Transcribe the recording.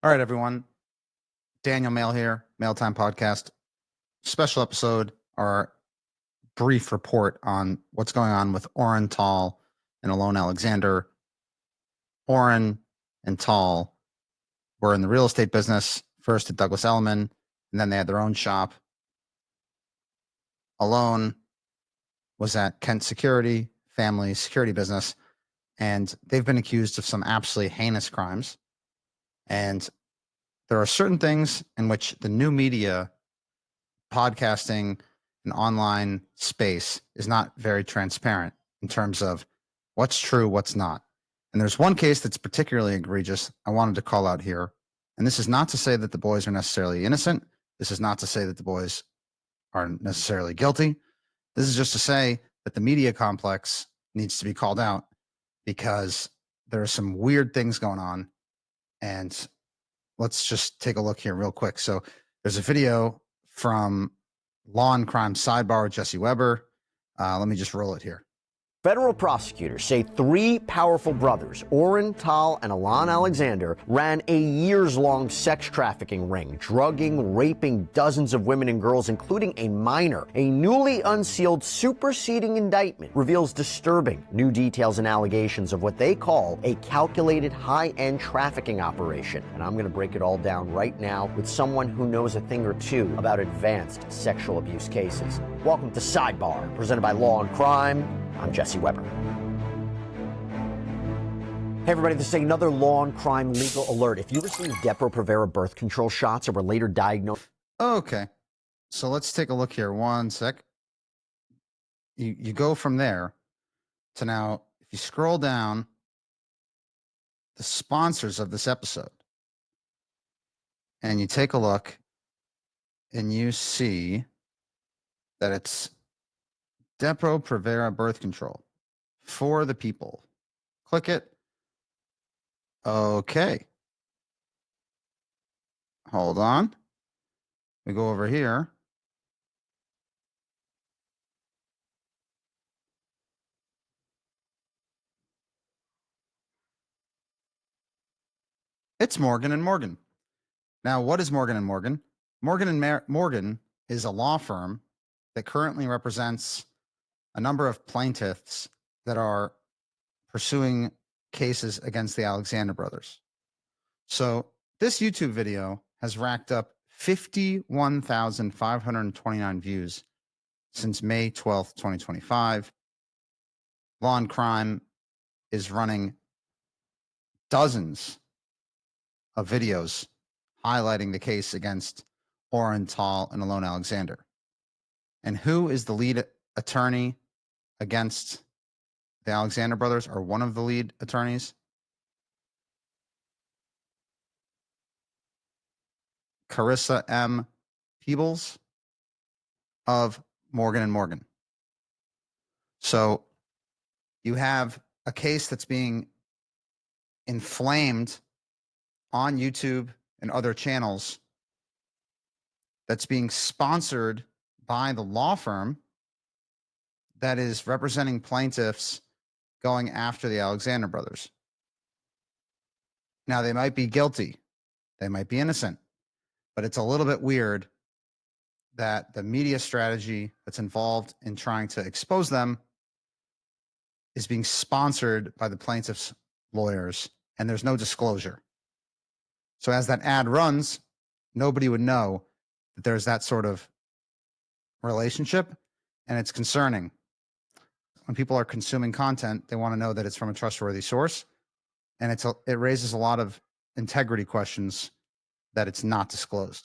All right, everyone. Daniel Mail here, Mail Time Podcast. Special episode, our brief report on what's going on with Oren Tall and Alon Alexander. Oren and Tall were in the real estate business, first at Douglas Elliman, and then they had their own shop. Alon was at Kent Security, family security business, and they've been accused of some absolutely heinous crimes. And there are certain things in which the new media, podcasting, and online space is not very transparent in terms of what's true, what's not. And there's one case that's particularly egregious I wanted to call out here. And this is not to say that the boys are necessarily innocent. This is not to say that the boys are necessarily guilty. This is just to say that the media complex needs to be called out because there are some weird things going on. And let's just take a look here real quick. So there's a video from Law and Crime Sidebar with Jesse Weber. Let me just roll it here. Federal prosecutors say three powerful brothers, Oren Tal and Alon Alexander, ran a years-long sex trafficking ring, drugging, raping dozens of women and girls, including a minor. A newly unsealed superseding indictment reveals disturbing new details and allegations of what they call a calculated high-end trafficking operation. And I'm going to break it all down right now with someone who knows a thing or two about advanced sexual abuse cases. Welcome to Sidebar, presented by Law and Crime. I'm Jesse Weber. Hey everybody, this is another Law and Crime legal alert. If you received Depo-Provera birth control shots or were later diagnosed... Okay, so let's take a look here. One sec. You go from there to now, if you scroll down, the sponsors of this episode, and you take a look, and you see that it's Depo-Provera birth control for the people. Click it. Okay. Hold on. We go over here. It's Morgan & Morgan. Now, what is Morgan & Morgan? Morgan & Morgan is a law firm that currently represents a number of plaintiffs that are pursuing cases against the Alexander brothers. So this YouTube video has racked up 51,529 views since May 12th, 2025. Law and Crime is running dozens of videos highlighting the case against Oren Tall and Alon Alexander. And who is the lead attorney against the Alexander brothers, or one of the lead attorneys? Carissa M. Peebles of Morgan & Morgan. So you have a case that's being inflamed on YouTube and other channels that's being sponsored by the law firm that is representing plaintiffs going after the Alexander brothers. Now, they might be guilty. They might be innocent. But it's a little bit weird that the media strategy that's involved in trying to expose them is being sponsored by the plaintiff's lawyers, and there's no disclosure. So as that ad runs, nobody would know that there's that sort of relationship, and it's concerning. When people are consuming content, they want to know that it's from a trustworthy source, and it raises a lot of integrity questions that it's not disclosed.